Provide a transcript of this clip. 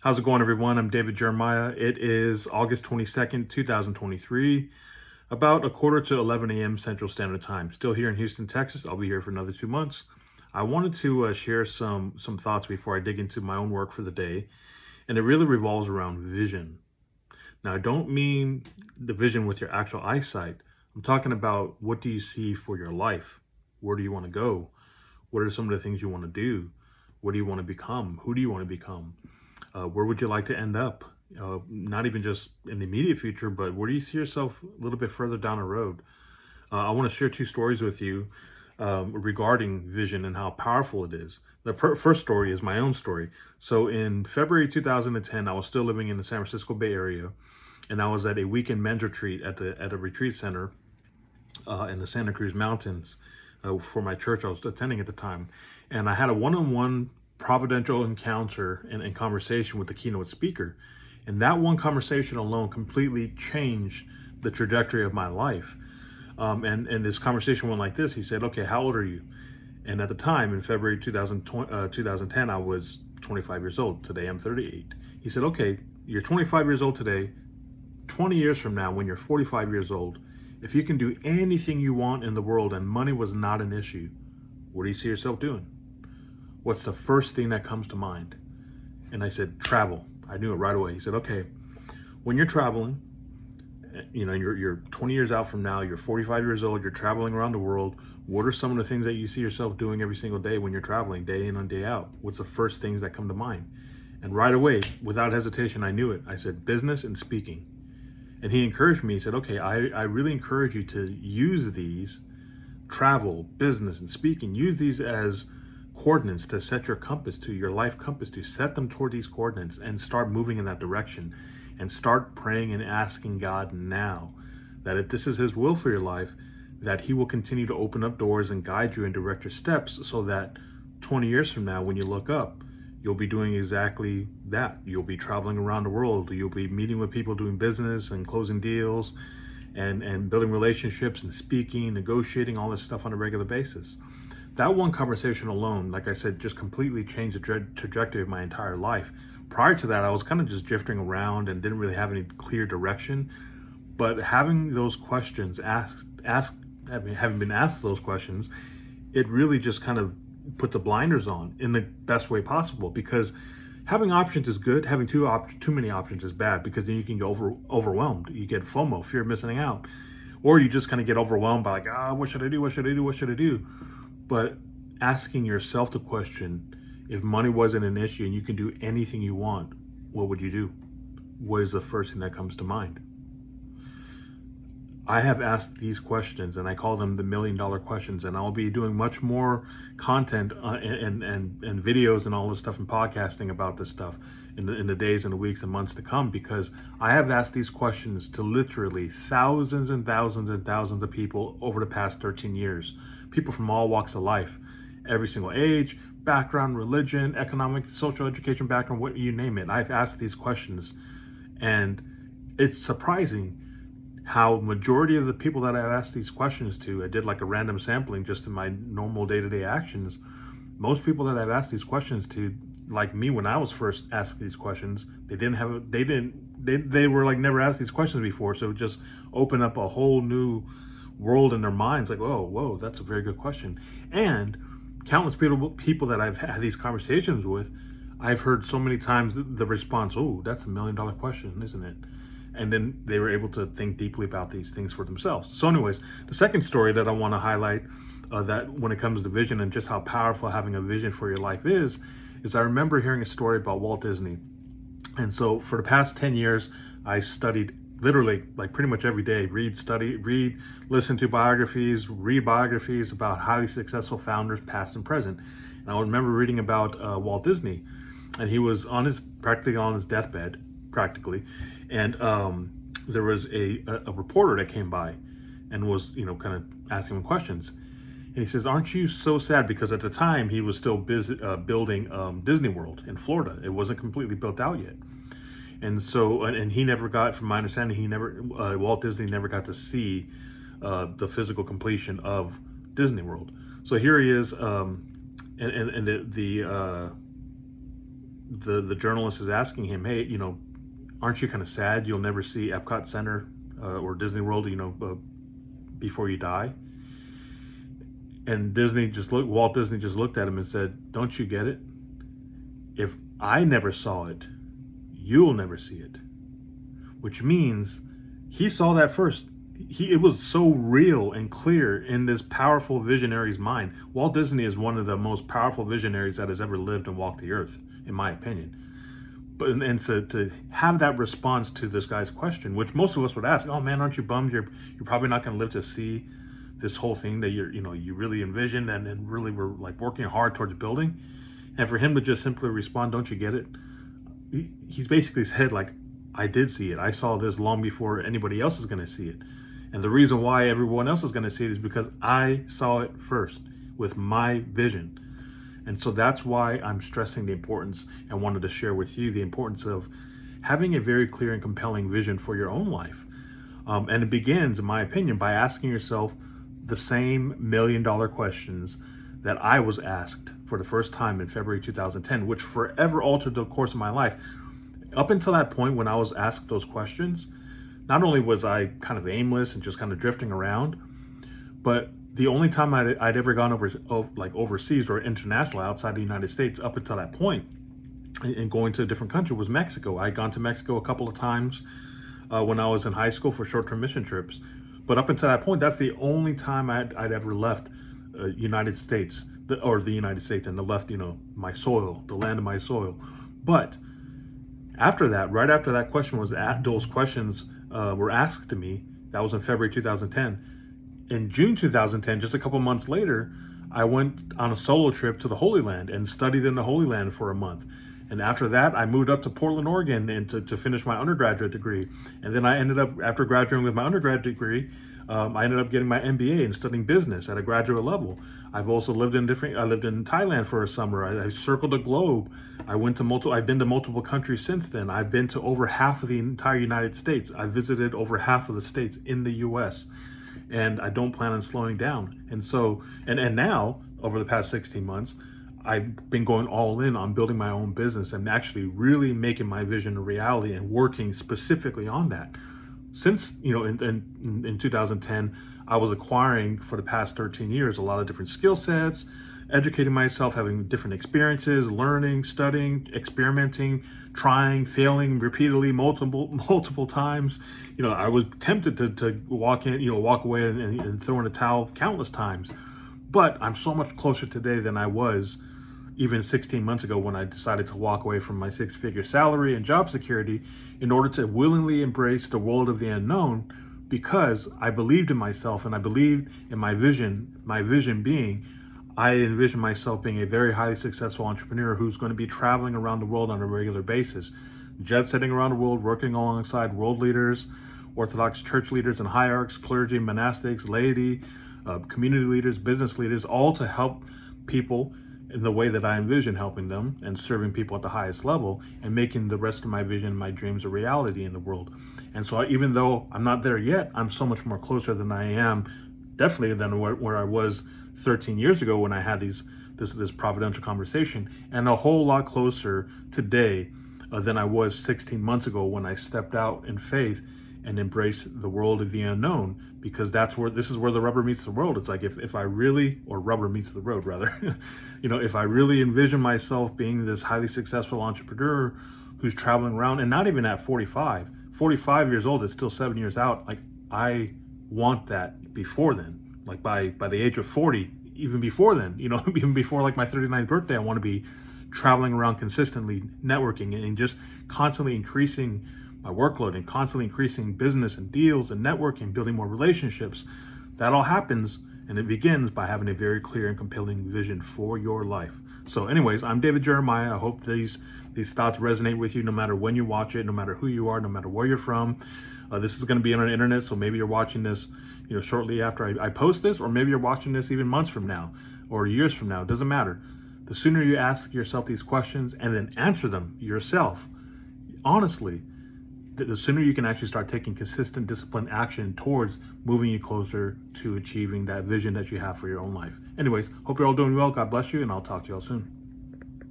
How's it going, everyone? I'm David Jeremiah. It is August 22nd, 2023, about a quarter to 11 a.m. Central Standard Time. Still here in Houston, Texas. I'll be here for another 2 months. I wanted to share some thoughts before I dig into my own work for the day, and it really revolves around vision. Now, I don't mean the vision with your actual eyesight. I'm talking about, what do you see for your life? Where do you want to go? What are some of the things you want to do? What do you want to become? Who do you want to become? Where would you like to end up? Not even just in the immediate future, but where do you see yourself a little bit further down the road? I want to share two stories with you regarding vision and how powerful it is. The first story is my own story. So in February 2010, I was still living in the San Francisco Bay Area, and I was at a weekend men's retreat at a retreat center in the Santa Cruz Mountains for my church I was attending at the time. And I had a one-on-one providential encounter and conversation with the keynote speaker. And that one conversation alone completely changed the trajectory of my life. And this conversation went like this. He said, "Okay, how old are you?" And at the time, in February 2010, I was 25 years old. Today, I'm 38. He said, "Okay, you're 25 years old today. 20 years from now, when you're 45 years old, if you can do anything you want in the world and money was not an issue, what do you see yourself doing? What's the first thing that comes to mind?" And I said, "Travel." I knew it right away. He said, "Okay, when you're traveling, you're 20 years out from now, you're 45 years old, you're traveling around the world. What are some of the things that you see yourself doing every single day when you're traveling, day in and day out? What's the first things that come to mind?" And right away, without hesitation, I knew it. I said, "Business and speaking." And he encouraged me. He said, "Okay, I really encourage you to use these, travel, business, and speaking, use these as coordinates to set your compass to, your life compass to, set them toward these coordinates and start moving in that direction, and start praying and asking God now that if this is his will for your life, that he will continue to open up doors and guide you and direct your steps, so that 20 years from now, when you look up, you'll be doing exactly that. You'll be traveling around the world. You'll be meeting with people, doing business and closing deals and building relationships and speaking, negotiating, all this stuff on a regular basis." That one conversation alone, like I said, just completely changed the trajectory of my entire life. Prior to that, I was kind of just drifting around and didn't really have any clear direction. But having those questions having been asked those questions, it really just kind of put the blinders on in the best way possible. Because having options is good. Having too many options is bad, because then you can get overwhelmed. You get FOMO, fear of missing out, or you just kind of get overwhelmed by like, what should I do? What should I do? What should I do? But asking yourself the question, if money wasn't an issue and you can do anything you want, what would you do? What is the first thing that comes to mind? I have asked these questions, and I call them the $1 million questions, and I'll be doing much more content and videos and all this stuff and podcasting about this stuff in the days and the weeks and months to come, because I have asked these questions to literally thousands and thousands and thousands of people over the past 13 years. People from all walks of life, every single age, background, religion, economic, social education background, what you name it. I've asked these questions, and it's surprising how majority of the people that I've asked these questions to, I did like a random sampling just in my normal day-to-day actions. Most people that I've asked these questions to, like me when I was first asked these questions, they were like never asked these questions before. So it just opened up a whole new world in their minds. Like, whoa, that's a very good question. And countless people that I've had these conversations with, I've heard so many times the response, "Oh, that's a $1 million question, isn't it?" And then they were able to think deeply about these things for themselves. So anyways, the second story that I want to highlight, that when it comes to vision and just how powerful having a vision for your life is I remember hearing a story about Walt Disney. And so for the past 10 years, I studied literally like pretty much every day, listen to biographies, read biographies about highly successful founders, past and present. And I remember reading about Walt Disney, and he was practically on his deathbed, practically. And there was a reporter that came by and was, kind of asking him questions. And he says, "Aren't you so sad?" Because at the time he was still busy building Disney World in Florida. It wasn't completely built out yet. And so, and he never got, from my understanding, Walt Disney never got to see the physical completion of Disney World. So here he is, and the the journalist is asking him, hey, aren't you kind of sad you'll never see Epcot Center or Disney World, before you die? And Walt Disney just looked at him and said, don't you get it? If I never saw it, you'll never see it. Which means he saw that first. It was so real and clear in this powerful visionary's mind. Walt Disney is one of the most powerful visionaries that has ever lived and walked the earth, in my opinion. And so to have that response to this guy's question, which most of us would ask, oh man, aren't you bummed you're probably not going to live to see this whole thing that you really envisioned and really were like working hard towards building? And for him to just simply respond, don't you get it? He's basically said, like, I did see it. I saw this long before anybody else is going to see it. And the reason why everyone else is going to see it is because I saw it first with my vision. And so that's why I'm stressing the importance and wanted to share with you the importance of having a very clear and compelling vision for your own life. And it begins, in my opinion, by asking yourself the same $1 million questions that I was asked for the first time in February 2010, which forever altered the course of my life. Up until that point, when I was asked those questions, not only was I kind of aimless and just kind of drifting around, but the only time I'd ever gone overseas or international outside the United States up until that point and going to a different country was Mexico. I'd gone to Mexico a couple of times when I was in high school for short-term mission trips. But up until that point, that's the only time I'd ever left United States, the United States, and left, my soil, the land of my soil. But after that, right after that question was those questions were asked to me, that was in February 2010. In June 2010, just a couple months later, I went on a solo trip to the Holy Land and studied in the Holy Land for a month. And after that, I moved up to Portland, Oregon, and to finish my undergraduate degree. And then I ended up, after graduating with my undergraduate degree, I ended up getting my MBA and studying business at a graduate level. I've also lived in Thailand for a summer. I circled the globe. I've been to multiple countries since then. I've been to over half of the entire United States. I've visited over half of the states in the U.S., and I don't plan on slowing down. And so, and now, over the past 16 months, I've been going all in on building my own business and actually really making my vision a reality and working specifically on that. Since, in 2010, I was acquiring for the past 13 years a lot of different skill sets, educating myself, having different experiences, learning, studying, experimenting, trying, failing repeatedly multiple times. I was tempted to walk away and throw in a towel countless times. But I'm so much closer today than I was even 16 months ago when I decided to walk away from my 6-figure salary and job security in order to willingly embrace the world of the unknown, because I believed in myself and I believed in my vision being, I envision myself being a very highly successful entrepreneur who's going to be traveling around the world on a regular basis, jet setting around the world, working alongside world leaders, Orthodox church leaders and hierarchs, clergy, monastics, laity, community leaders, business leaders, all to help people in the way that I envision helping them and serving people at the highest level and making the rest of my vision, my dreams a reality in the world. And so even though I'm not there yet, I'm so much more closer than I am, definitely than where I was 13 years ago when I had this providential conversation, and a whole lot closer today than I was 16 months ago when I stepped out in faith and embrace the world of the unknown, because this is where the rubber meets the road. It's like if I really, or rubber meets the road rather, if I really envision myself being this highly successful entrepreneur who's traveling around, and not even at 45 years old, it's still 7 years out. Like, I want that before then, like by the age of 40, even before then, even before like my 39th birthday, I want to be traveling around consistently, networking and just constantly increasing my workload and constantly increasing business and deals and networking, building more relationships. That all happens, and it begins by having a very clear and compelling vision for your life. So anyways, I'm David Jeremiah. I hope these thoughts resonate with you no matter when you watch it, no matter who you are, no matter where you're from. This is going to be on the internet, so maybe you're watching this shortly after I post this, or maybe you're watching this even months from now or years from now. It doesn't matter. The sooner you ask yourself these questions and then answer them yourself, honestly, the sooner you can actually start taking consistent, disciplined action towards moving you closer to achieving that vision that you have for your own life. Anyways, hope you're all doing well. God bless you, and I'll talk to you all soon.